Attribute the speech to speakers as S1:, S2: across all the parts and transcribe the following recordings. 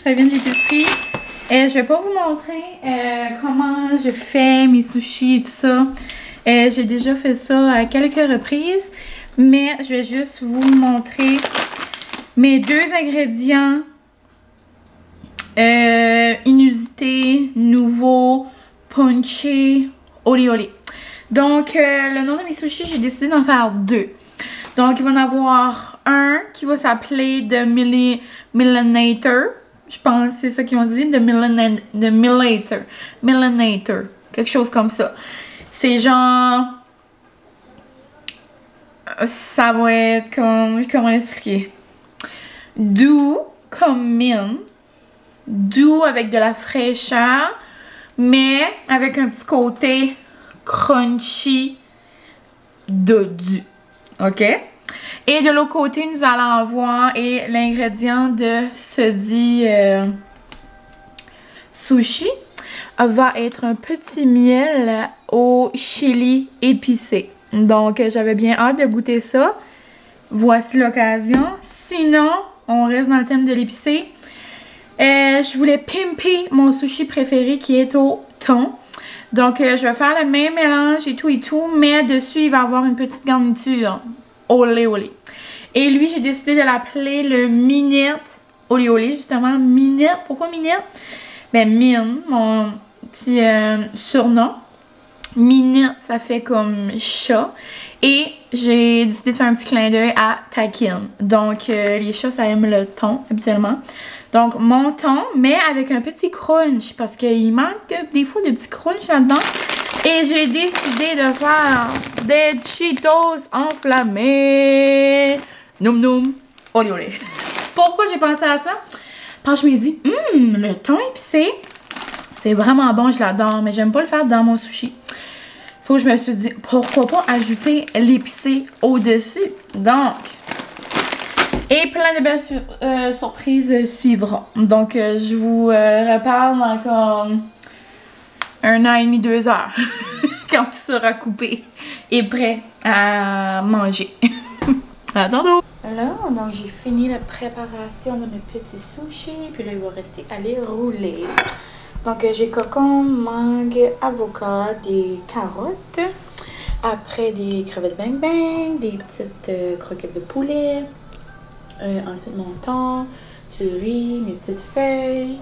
S1: ça vient de l'épicerie. Je vais pas vous montrer comment je fais mes sushis et tout ça. J'ai déjà fait ça à quelques reprises. Mais je vais juste vous montrer mes 2 ingrédients inusités, nouveaux, punchy, olé olé. Donc, le nom de mes sushis, j'ai décidé d'en faire 2. Donc, il va y en avoir un qui va s'appeler The Millinator. Je pense que c'est ça qu'ils ont dit, The Millinator. Millinator. Quelque chose comme ça. C'est genre... Ça va être comme... Comment l'expliquer? Doux comme mine. Doux avec de la fraîcheur. Mais avec un petit côté crunchy dodu. OK? Et de l'autre côté, nous allons avoir l'ingrédient de ce dit sushi va être un petit miel au chili épicé. Donc, j'avais bien hâte de goûter ça. Voici l'occasion. Sinon, on reste dans le thème de l'épicé. Je voulais pimper mon sushi préféré qui est au thon. Donc, je vais faire le même mélange et tout, mais dessus, il va y avoir une petite garniture. Olé olé. Et lui, j'ai décidé de l'appeler le Minette olé olé, justement. Minette. Pourquoi Minette? Ben, Mine, mon petit surnom. Minette, ça fait comme chat. Et j'ai décidé de faire un petit clin d'œil à Takin. Donc, les chats, ça aime le thon, habituellement. Donc, mon thon, mais avec un petit crunch, parce qu'il manque des fois de petits crunch là-dedans. Et j'ai décidé de faire des Cheetos enflammés. Noum noum, olé olé. Pourquoi j'ai pensé à ça? Parce que je me dis, le thon épicé, c'est vraiment bon, je l'adore, mais j'aime pas le faire dans mon sushi. Donc, je me suis dit, pourquoi pas ajouter l'épicé au-dessus? Donc, et plein de belles surprises suivront. Donc, je vous reparle dans comme 1 an et demi, 2 heures. Quand tout sera coupé et prêt à manger. À tantôt! Là, donc j'ai fini la préparation de mes petits sushis. Puis là, il va rester à les rouler. Donc, j'ai concombre, mangue, avocat, des carottes. Après, des crevettes bang bang, des petites croquettes de poulet. Ensuite, mon thon, du riz, mes petites feuilles.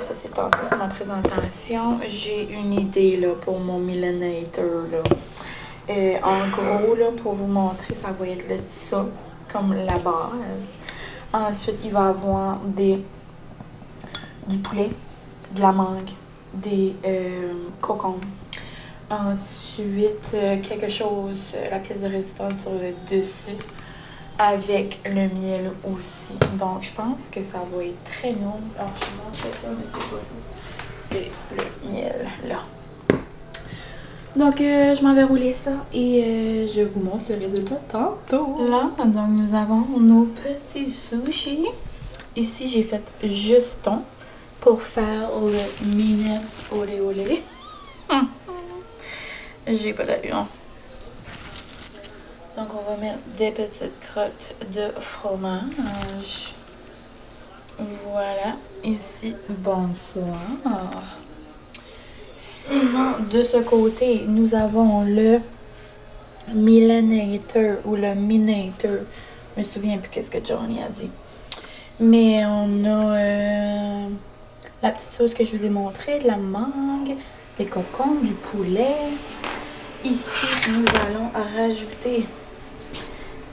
S1: Ça, c'est en cours de ma présentation. J'ai une idée là, pour mon Millinator. En gros, là, pour vous montrer, ça va être ça comme la base. Ensuite, il va y avoir du poulet, de la mangue, des concombres. Ensuite, quelque chose, la pièce de résistance sur le dessus. Avec le miel aussi. Donc, je pense que ça va être très noble. Alors, je pense que ça, mais c'est pas ça. C'est le miel, là. Donc, je m'en vais rouler ça et je vous montre le résultat tantôt. Là, donc, nous avons nos petits sushis. Ici, j'ai fait juste thon pour faire le minette olé olé. J'ai pas d'allure. Donc, on va mettre des petites crottes de fromage. Voilà. Ici, bonsoir. Sinon, de ce côté, nous avons le Millinator ou le Minator. Je me souviens plus qu'est-ce que Johnny a dit. Mais on a la petite sauce que je vous ai montrée, de la mangue, des concombres, du poulet. Ici, nous allons rajouter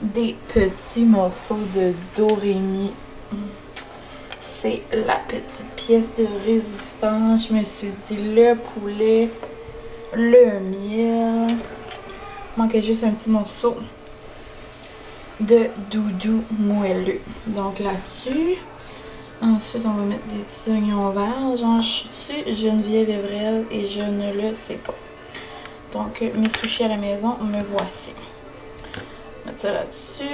S1: des petits morceaux de doremi. C'est la petite pièce de résistance. Je me suis dit le poulet, le miel. Il manquait juste un petit morceau de doudou moelleux. Donc là-dessus. Ensuite, on va mettre des petits oignons verts. J'en suis Geneviève Evrel et je ne le sais pas. Donc, mes sushis à la maison, me voici. Mettre ça là-dessus.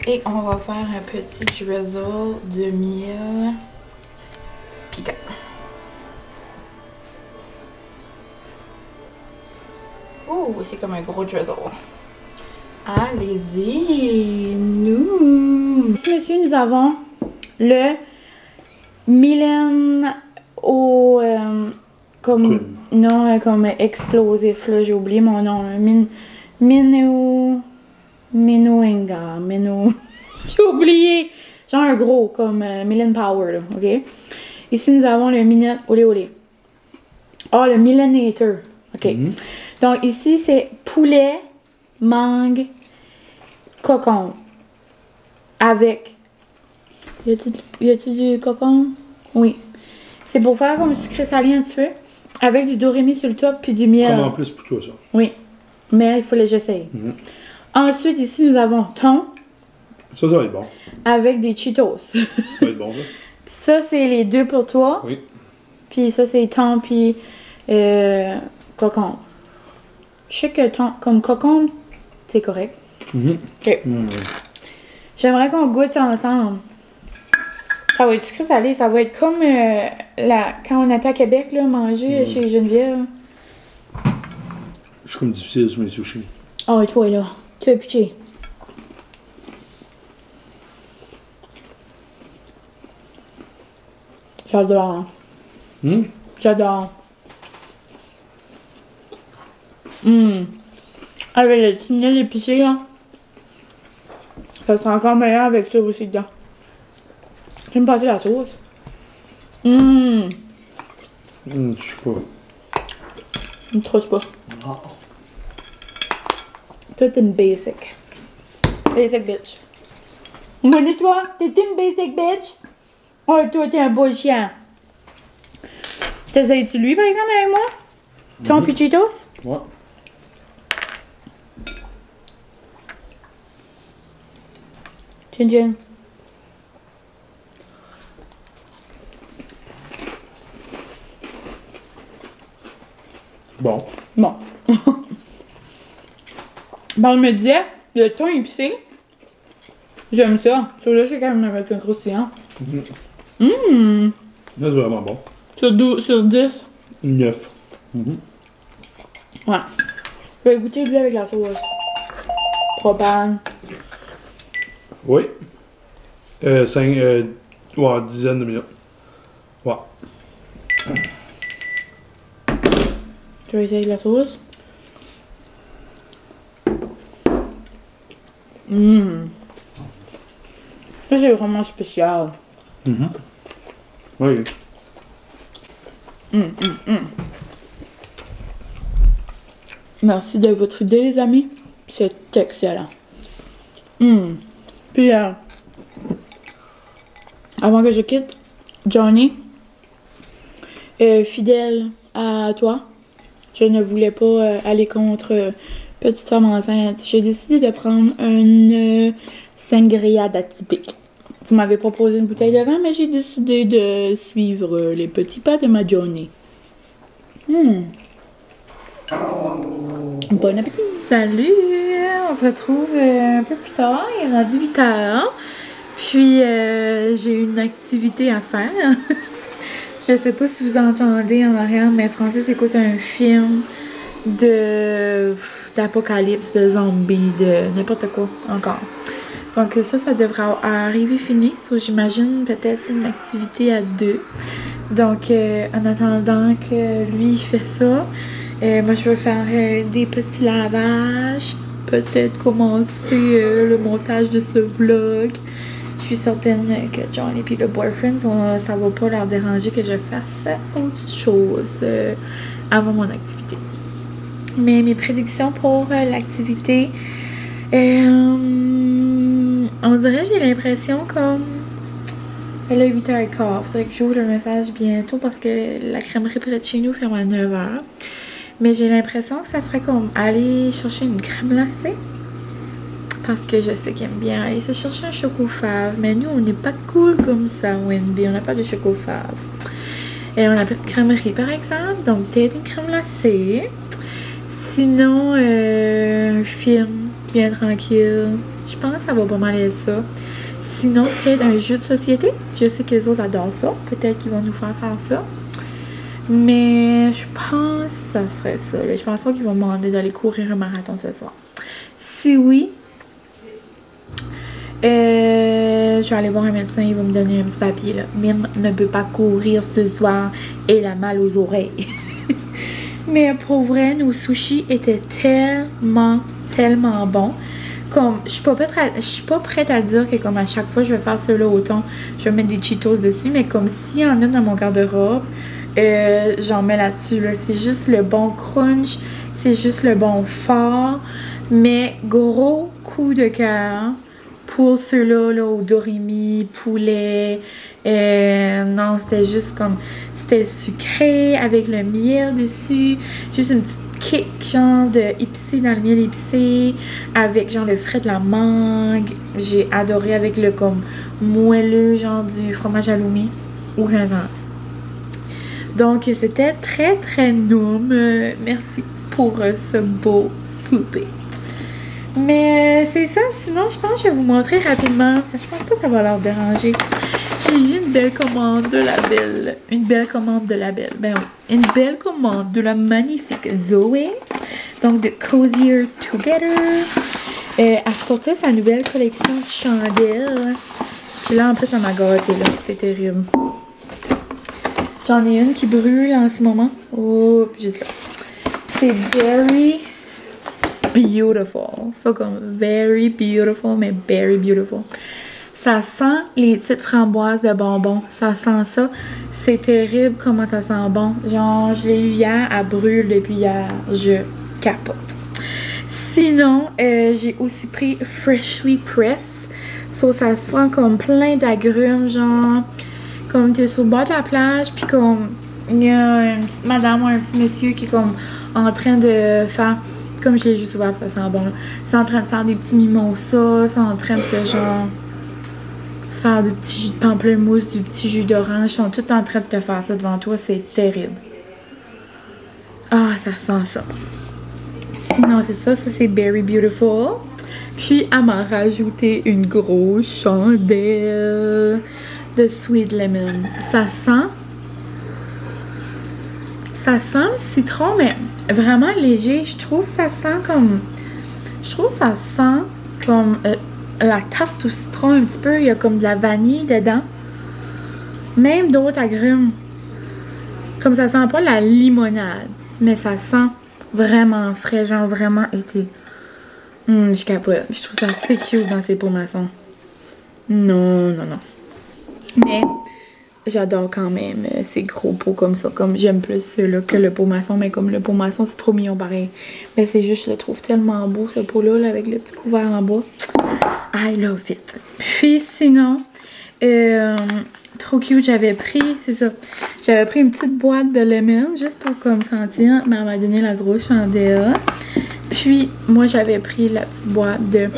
S1: Et on va faire un petit drizzle de miel piquant. Oh, c'est comme un gros drizzle. Allez-y, nous! Ici, monsieur, nous avons le Mylène au... comme...
S2: Cool.
S1: Non, comme explosif, là, j'ai oublié mon nom. Minoenga. J'ai oublié. Genre un gros, comme Mylène Power, là, ok? Ici, nous avons le Minette Olé Olé. Ah, le Millenator. Ok. Donc, ici, c'est poulet, mangue, cocon. Avec. Y a-tu du cocon? Oui. C'est pour faire comme sucré salé un petit peu. Avec du doremi sur le top puis du miel.
S2: Comme en plus pour toi, ça.
S1: Oui. Mais il faut que j'essaye. Ensuite, ici, nous avons thon.
S2: Ça va être bon.
S1: Avec des Cheetos.
S2: Ça va être bon, ça.
S1: Ça, c'est les deux pour toi.
S2: Oui.
S1: Puis ça, c'est thon puis cocon. Je sais que thon, comme cocon, c'est correct. Ok. J'aimerais qu'on goûte ensemble. Ça va être sucré salé. Ça va être comme quand on était à Québec, là, manger chez Geneviève.
S2: Je suis comme difficile sur mes sushis.
S1: Ah, et toi, là. Tu as pitché. J'adore. J'adore. Avec le petit miel épicé, là. Ça sera encore meilleur avec ça aussi dedans. Tu veux me passer la sauce?
S2: Je sais pas.
S1: Je me trosse pas. Toi, t'es une basic. Basic bitch. Bonne toi, t'es une basic bitch? Oh, toi, t'es un beau chien. T'essayes-tu lui, par exemple, avec moi? Ton pichitos?
S2: Ouais.
S1: Chin chin.
S2: Bon.
S1: Bon. Bon, on me disait, le thon épicé, j'aime ça. Celui-là, c'est quand même avec un croustillant.
S2: Là, c'est vraiment bon.
S1: Sur 10.
S2: 9.
S1: Ouais. Je vais goûter lui avec la sauce. Propane.
S2: Oui. 5, ouais, dizaine de minutes. Ouais.
S1: Je vais essayer de la sauce. Ça, c'est vraiment spécial.
S2: Oui.
S1: Merci de votre idée, les amis. C'est excellent. Puis, avant que je quitte, Johnny, fidèle à toi, je ne voulais pas aller contre petite femme enceinte. J'ai décidé de prendre une sangria atypique. Vous m'avez proposé une bouteille de vin, mais j'ai décidé de suivre les petits pas de ma Johnny. Bon appétit! Salut! On se retrouve un peu plus tard, il est rendu 8 heures. Puis j'ai une activité à faire. Je sais pas si vous entendez en arrière, mais Francis écoute un film d'apocalypse, de zombies, de n'importe quoi encore. Donc ça devrait arriver fini. So, j'imagine peut-être une activité à 2. Donc en attendant que lui il fait ça, moi je vais faire des petits lavages. Peut-être commencer le montage de ce vlog. Je suis certaine que Johnny et le boyfriend, ça va pas leur déranger que je fasse autre chose avant mon activité. Mais mes prédictions pour l'activité, on dirait j'ai l'impression comme elle a 8h15. Faudrait que j'ouvre le message bientôt parce que la crèmerie près de chez nous ferme à 9h. Mais j'ai l'impression que ça serait comme aller chercher une crème glacée. Parce que je sais qu'il aime bien aller se chercher un choco-fave. Mais nous, on n'est pas cool comme ça, Wendy. On n'a pas de choco-fave. Et on a pas de crèmerie, par exemple. Donc, peut-être une crème glacée. Sinon, un film bien tranquille. Je pense que ça va pas mal être ça. Sinon, peut-être un jeu de société. Je sais que les autres adorent ça. Peut-être qu'ils vont nous faire ça. Mais je pense que ça serait ça. Là. Je pense pas qu'ils vont me demander d'aller courir un marathon ce soir. Si oui, je vais aller voir un médecin, il va me donner un petit papier là. Mine ne peut pas courir ce soir et elle a mal aux oreilles. Mais pour vrai, nos sushis étaient tellement bons. Comme, je suis pas prête à dire que comme à chaque fois je vais faire cela au thon, je vais mettre des Cheetos dessus, mais comme s'il y en a dans mon garde-robe, j'en mets là-dessus. Là. C'est juste le bon crunch, c'est juste le bon fort, mais gros coup de cœur pour ceux-là là, au dorimi, poulet. Non, c'était juste comme, c'était sucré avec le miel dessus, juste une petite kick genre de épicé dans le miel épicé avec genre le frais de la mangue. J'ai adoré avec le comme moelleux genre du fromage halloumi. Aucun sens. Donc c'était très noum. Merci pour ce beau souper. Mais c'est ça, sinon je pense que je vais vous montrer rapidement. Je pense pas que ça va leur déranger. J'ai eu une belle commande de la belle. Une belle commande de la belle. Ben oui. Une belle commande de la magnifique Zoé. Donc de Cozier Together. Elle sortait sa nouvelle collection de chandelles. Et là en plus elle m'a gâté là. C'est terrible. J'en ai une qui brûle en ce moment. Oh, juste là. C'est very beautiful. C'est comme very beautiful, mais very beautiful. Ça sent les petites framboises de bonbons. Ça sent ça. C'est terrible comment ça sent bon. Genre, je l'ai eu hier, elle brûle depuis hier. Je capote. Sinon, j'ai aussi pris Freshly Pressed. So, ça sent comme plein d'agrumes, genre, comme t'es sur le bord de la plage, puis comme, il y a une petite madame ou un petit monsieur qui est comme en train de faire, comme je l'ai juste ouvert, ça sent bon, là. C'est en train de faire des petits mimosas, c'est en train de genre faire du petit jus de pamplemousse, du petit jus d'orange. Ils sont tous en train de te faire ça devant toi. C'est terrible. Ah, ça sent ça. Sinon, c'est ça. Ça, c'est Very Beautiful. Puis, elle m'a rajouté une grosse chandelle de Sweet Lemon. Ça sent le citron, mais vraiment léger. Je trouve que ça sent comme la tarte au citron un petit peu. Il y a comme de la vanille dedans. Même d'autres agrumes. Comme ça sent pas la limonade. Mais ça sent vraiment frais. Genre vraiment été. Je capote. Je trouve ça assez cute dans ces pots maçons. Non. Mais j'adore quand même ces gros pots comme ça. Comme j'aime plus ceux-là que le pot maçon. Mais comme le pot maçon, c'est trop mignon pareil. Mais c'est juste, je le trouve tellement beau ce pot-là là, avec le petit couvert en bois. I love it. Puis sinon, trop cute, j'avais pris une petite boîte de lemon juste pour comme sentir, mais elle m'a donné la grosse chandelle. Puis moi j'avais pris la petite boîte de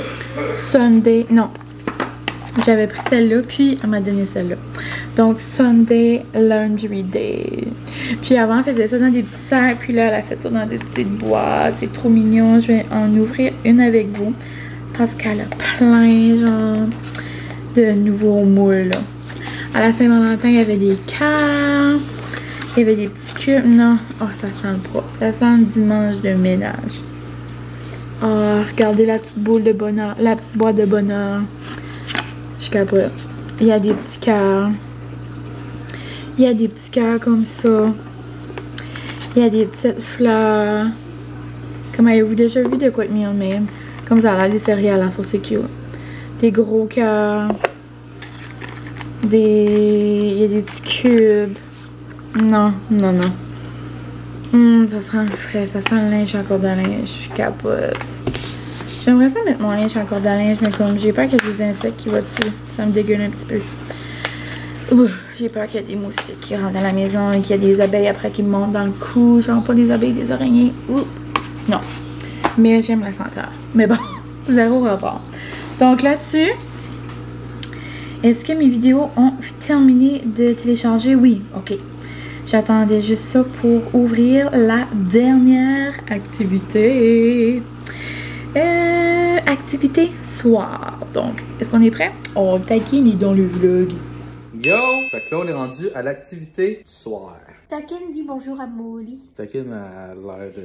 S1: Sunday, non, j'avais pris celle-là, puis elle m'a donné celle-là. Donc Sunday Laundry Day. Puis avant elle faisait ça dans des petits sacs, puis là elle a fait ça dans des petites boîtes. C'est trop mignon, je vais en ouvrir une avec vous. Parce qu'elle a plein, genre, de nouveaux moules, là. À la Saint-Valentin, il y avait des cœurs. Il y avait des petits cubes. Non. Oh, ça sent le propre. Ça sent le dimanche de ménage. Oh, regardez la petite boule de bonheur. La petite boîte de bonheur. Je capote. Il y a des petits cœurs. Il y a des petits cœurs comme ça. Il y a des petites fleurs. Comme avez-vous déjà vu de quoi de mieux même? Comme ça a l'air des céréales, hein, c'est cute. Des gros cœurs. Il y a des petits cubes. Non. Ça sent frais, ça sent le linge en corde à linge. Je capote. J'aimerais ça mettre mon linge en corde à linge, mais comme j'ai peur qu'il y ait des insectes qui vont dessus. Ça me dégueule un petit peu. J'ai peur qu'il y ait des moustiques qui rentrent dans la maison et qu'il y ait des abeilles après qui me montent dans le cou. Genre pas des abeilles, des araignées. Non. Mais j'aime la senteur. Mais bon, zéro rapport. Donc là-dessus, est-ce que mes vidéos ont terminé de télécharger? Oui, ok. J'attendais juste ça pour ouvrir la dernière activité. Activité soir. Donc, est-ce qu'on est prêt? On taquine dans le vlog.
S3: Yo! Fait que là, on est rendu à l'activité du soir.
S4: Taken dit bonjour à Molly.
S3: Taquine a l'air de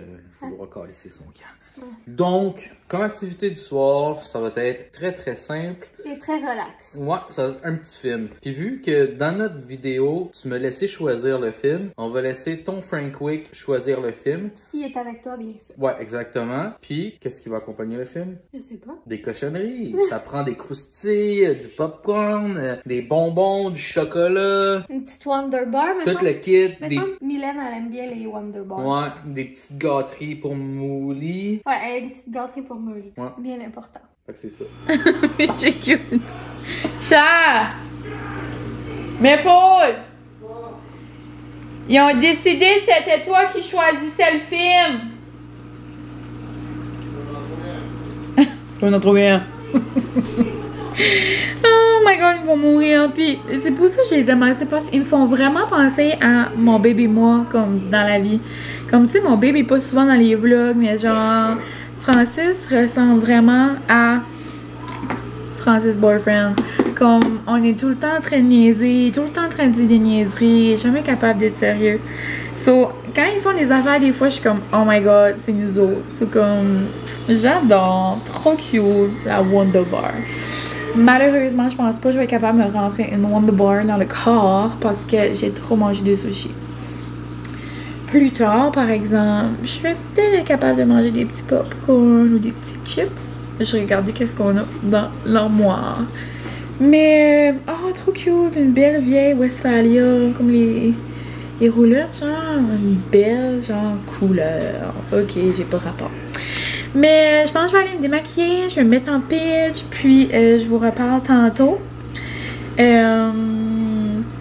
S3: vouloir calisser son camp. Donc, comme activité du soir, ça va être très très simple.
S4: Et très relax.
S3: Ouais, ça va être un petit film. Puis vu que dans notre vidéo, tu me laissais choisir le film, on va laisser ton Frank Wick choisir le film.
S4: S'il est avec toi, bien sûr.
S3: Ouais, exactement. Puis, qu'est-ce qui va accompagner le film?
S4: Je sais pas.
S3: Des cochonneries. Ça prend des croustilles, du popcorn, des bonbons, du chocolat,
S4: Une petite Wonder Bar, mais
S3: tout le kit.
S4: Mais ça, Mylène, elle aime bien les Wonder Bars.
S3: Ouais, des petites gâteries pour Mouli.
S4: Ouais, elle a une petite gâterie pour Molly.
S3: Ouais.
S4: Bien important.
S3: Fait que c'est ça.
S1: C'est cute. Ça! Mais pause! Ils ont décidé que c'était toi qui choisissais le film. On en a trouvé un. Oh my god, ils vont mourir. Puis c'est pour ça que je les aime assez parce qu'ils me font vraiment penser à mon bébé moi, comme dans la vie. Comme tu sais, mon bébé est pas souvent dans les vlogs, mais genre, Francis ressemble vraiment à Francis Boyfriend. Comme on est tout le temps en train de niaiser, tout le temps en train de dire des niaiseries, jamais capable d'être sérieux. So, quand ils font des affaires, des fois, je suis comme, oh my god, c'est nous autres. C'est comme, j'adore, trop cute, la Wonder Bar. Malheureusement, je pense pas que je vais être capable de me rentrer une Wonder Bar dans le corps parce que j'ai trop mangé de sushi. Plus tard, par exemple, je vais peut-être être capable de manger des petits popcorn ou des petits chips. Je vais regarder qu'est-ce qu'on a dans l'armoire. Mais, oh, trop cute, une belle vieille Westphalia, comme les roulettes, genre, une belle, genre, couleur. Ok, j'ai pas rapport. Mais je pense que je vais aller me démaquiller, je vais me mettre en pitch, puis je vous reparle tantôt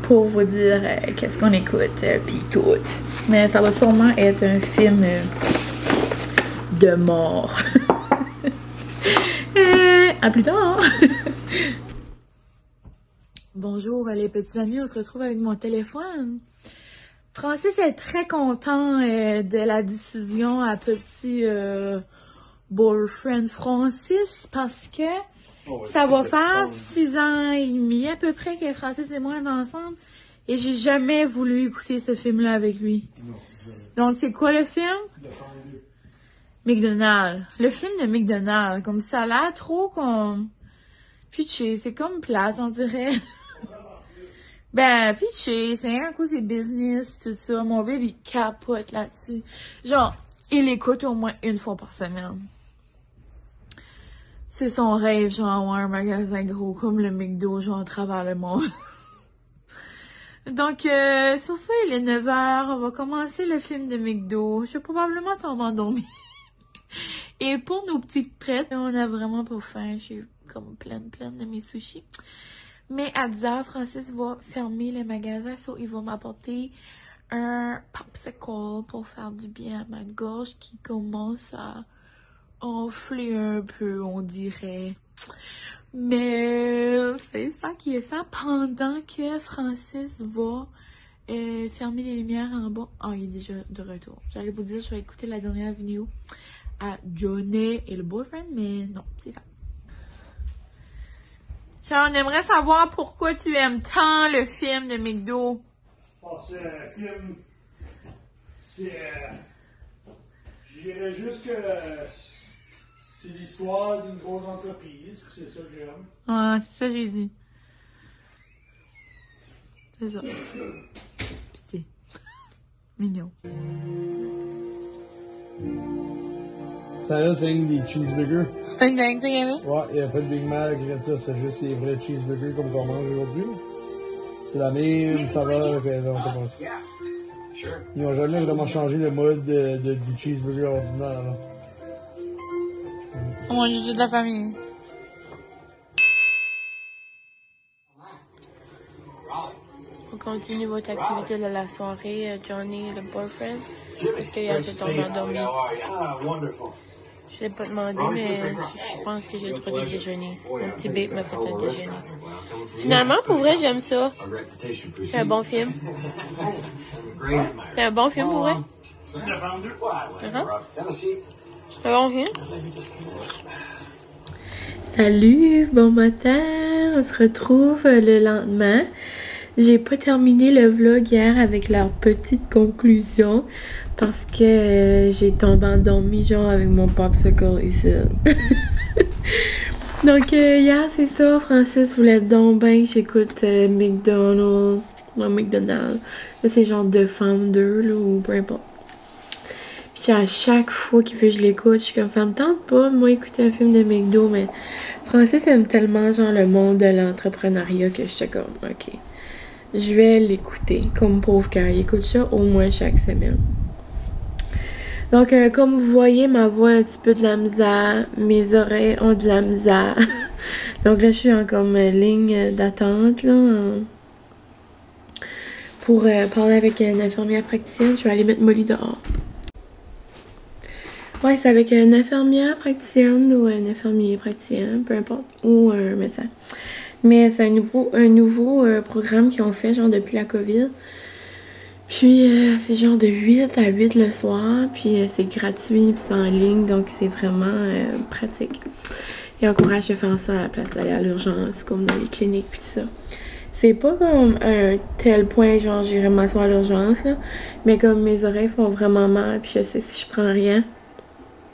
S1: pour vous dire qu'est-ce qu'on écoute, puis tout. Mais ça va sûrement être un film de mort. À plus tard! Bonjour les petits amis, on se retrouve avec mon téléphone. Francis est très content de la décision à petit boyfriend Francis parce que ça va faire 6 ans et demi à peu près que Francis et moi sommes ensemble et j'ai jamais voulu écouter ce film-là avec lui. Donc c'est quoi le film? McDonald's. Le film de McDonald's. Comme ça a l'air trop comme... Pitché, c'est comme plate, on dirait. Ben, pitché, c'est un coup c'est business pis tout ça. Mon bébé, il capote là-dessus. Genre, il écoute au moins une fois par semaine. C'est son rêve, genre, avoir un magasin gros comme le McDo, genre, à travers le monde. Donc, sur ça, il est 9h. On va commencer le film de McDo. Je vais probablement tomber endormie. Et pour nos petites prêtes, on a vraiment pas faim. Je suis comme pleine de mes sushis. Mais à 10h, Francis va fermer le magasin. So, il va m'apporter un popsicle pour faire du bien à ma gorge qui commence à enfler un peu, on dirait. Mais c'est ça qui est ça. Pendant que Francis va fermer les lumières en bas. Oh, il est déjà de retour. J'allais vous dire, je vais écouter la dernière vidéo à Johnny et le boyfriend, mais non, c'est ça. On aimerait savoir pourquoi tu aimes tant le film de McDo.
S2: Oh, c'est un film. C'est. Je dirais juste que c'est l'histoire d'une grosse entreprise. C'est ça que j'aime.
S1: Ah, c'est ça que j'ai dit. C'est ça. Puis c'est mignon.
S2: Ça là, c'est des cheeseburgers.
S1: Un dingue, ça, Gavin?
S2: Ouais, il n'y a pas de Big Mac, rien de ça, c'est juste les vrais cheeseburgers comme on mange aujourd'hui. C'est la même saveur que les autres pensé. Ils n'ont jamais vraiment changé le mode du cheeseburger ordinaire. Là.
S1: On mange toute la famille. On continue votre activité de la soirée, Johnny, le boyfriend. Parce qu'il a été tombé endormi. Je l'ai pas demandé, mais je pense que j'ai le droit de déjeuner. Mon petit bébé m'a fait un déjeuner. Finalement, pour vrai, j'aime ça. C'est un bon film. C'est un bon film, pour vrai. C'est un bon film. Salut, bon matin. On se retrouve le lendemain. J'ai pas terminé le vlog hier avec leur petite conclusion
S5: parce que j'ai tombé endormie genre avec mon popsicle ici. Donc hier c'est ça, Francis voulait donc bien que j'écoute McDonald's. Non, McDonald's. Là c'est genre deux femmes deux là ou peu importe. Puis à chaque fois qu'il veut que je l'écoute, je suis comme ça me tente pas de moi écouter un film de McDo, mais Francis aime tellement genre le monde de l'entrepreneuriat que j'étais comme ok. Je vais l'écouter comme pauvre car il écoute ça au moins chaque semaine. Donc, comme vous voyez, ma voix a un petit peu de la misère. Mes oreilles ont de la misère. Donc là, je suis en comme ligne d'attente, là. Pour parler avec une infirmière praticienne. Je vais aller mettre Molly dehors. Ouais, c'est avec une infirmière praticienne ou un infirmier praticien, peu importe. Ou un médecin. Mais c'est un nouveau programme qu'ils ont fait, genre, depuis la COVID. Puis c'est genre de 8 à 8 le soir, puis c'est gratuit, puis c'est en ligne, donc c'est vraiment pratique. Et encourage de faire ça à la place d'aller à l'urgence, comme dans les cliniques, puis tout ça. C'est pas comme un tel point, genre j'irai m'asseoir à l'urgence, là, mais comme mes oreilles font vraiment mal, puis je sais si je prends rien.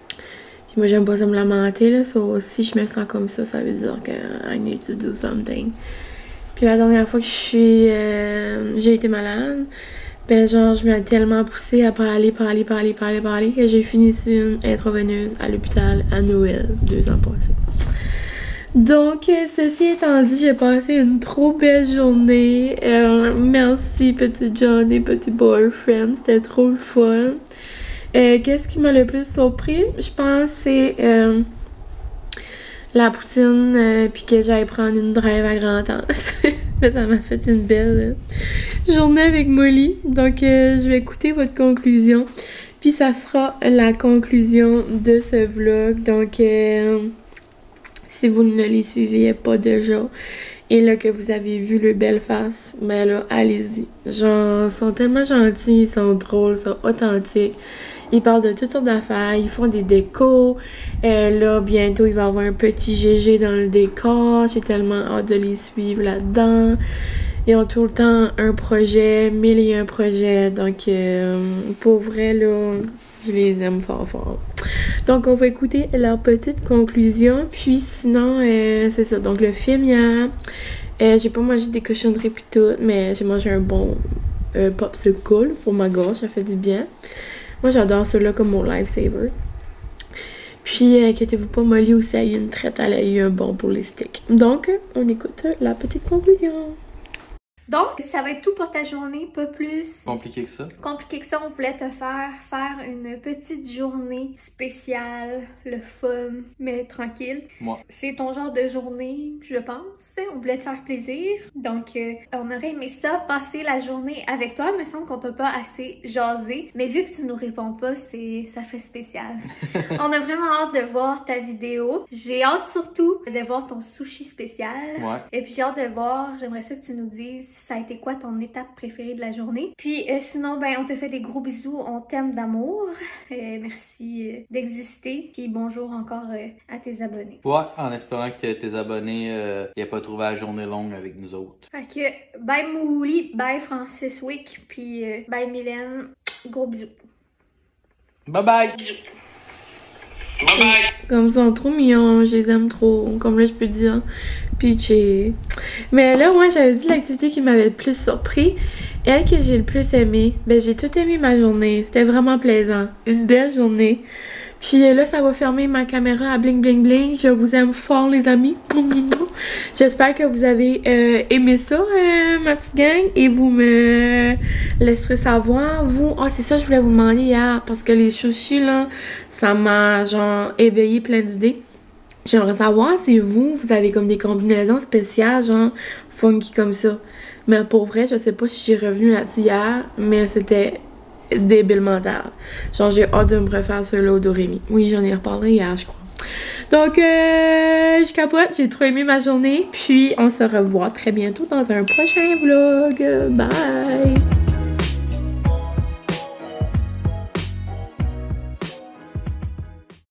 S5: Puis moi j'aime pas ça me lamenter, là, si je me sens comme ça veut dire que I need to do something. Puis la dernière fois que j'ai été malade, ben genre je m'ai tellement poussée à parler que j'ai fini sur une intraveineuse à l'hôpital à Noël 2 ans passés. Donc ceci étant dit, j'ai passé une trop belle journée. Merci petit John et petit boyfriend, c'était trop le fun. Qu'est-ce qui m'a le plus surpris? Je pense c'est la poutine, puis que j'aille prendre une drive à Grand-Anse. Mais ça m'a fait une belle journée avec Molly. Donc, je vais écouter votre conclusion. Puis, ça sera la conclusion de ce vlog. Donc, si vous ne les suiviez pas déjà, et là que vous avez vu le Belfast, ben là, allez-y. Genre, ils sont tellement gentils, ils sont drôles, ils sont authentiques. Ils parlent de toutes sortes d'affaires, ils font des décos. Là, bientôt, il va y avoir un petit GG dans le décor. J'ai tellement hâte de les suivre là-dedans. Ils ont tout le temps un projet, 1001 projets. Donc, pour vrai, là, je les aime fort fort. Donc, on va écouter leur petite conclusion. Puis, sinon, c'est ça. Donc, le film, hier, j'ai pas mangé des cochonneries puis tout, mais j'ai mangé un bon popsicle pour ma gorge. Ça fait du bien. Moi, j'adore ceux-là comme mon lifesaver. Puis, inquiétez-vous pas, Molly aussi a eu une traite. Elle a eu un bon pour les sticks. Donc, on écoute la petite conclusion.
S4: Donc, ça va être tout pour ta journée, pas plus
S3: compliqué que ça.
S4: Compliqué que ça, on voulait te faire une petite journée spéciale, le fun, mais tranquille.
S3: Moi.
S4: C'est ton genre de journée, je pense. On voulait te faire plaisir. Donc, on aurait aimé ça, passer la journée avec toi. Il me semble qu'on t'a pas assez jasé. Mais vu que tu nous réponds pas, ça fait spécial. On a vraiment hâte de voir ta vidéo. J'ai hâte surtout de voir ton sushi spécial.
S3: Ouais.
S4: Et puis j'ai hâte de voir, j'aimerais ça que tu nous dises ça a été quoi ton étape préférée de la journée. Puis sinon, ben on te fait des gros bisous, on t'aime d'amour. Merci d'exister. Puis bonjour encore à tes abonnés.
S3: Ouais, en espérant que tes abonnés n'aient pas trouvé la journée longue avec nous autres.
S4: Fait que bye Mouli, bye Francis Wick, puis bye Mylène. Gros bisous.
S3: Bye bye!
S4: Bisous.
S5: Bye bye! Comme ils sont trop mignons, je les aime trop. Comme là, je peux dire pitché. Mais là, moi, j'avais dit l'activité qui m'avait le plus surpris. Elle que j'ai le plus aimé. Ben, j'ai tout aimé ma journée. C'était vraiment plaisant. Une belle journée. Puis là, ça va fermer ma caméra à bling bling bling. Je vous aime fort, les amis. J'espère que vous avez aimé ça, ma petite gang. Et vous me laisserez savoir. Vous, c'est ça, je voulais vous demander hier. Parce que les sushis, là, ça m'a, genre, éveillé plein d'idées. J'aimerais savoir si vous avez comme des combinaisons spéciales, genre, funky comme ça. Mais pour vrai, je sais pas si j'ai revenu là-dessus hier, mais c'était débile mental. Genre, j'ai hâte de me refaire ceux-là au Doremi. Oui, j'en ai reparlé hier, je crois. Donc, je capote. J'ai trop aimé ma journée. Puis, on se revoit très bientôt dans un prochain vlog. Bye!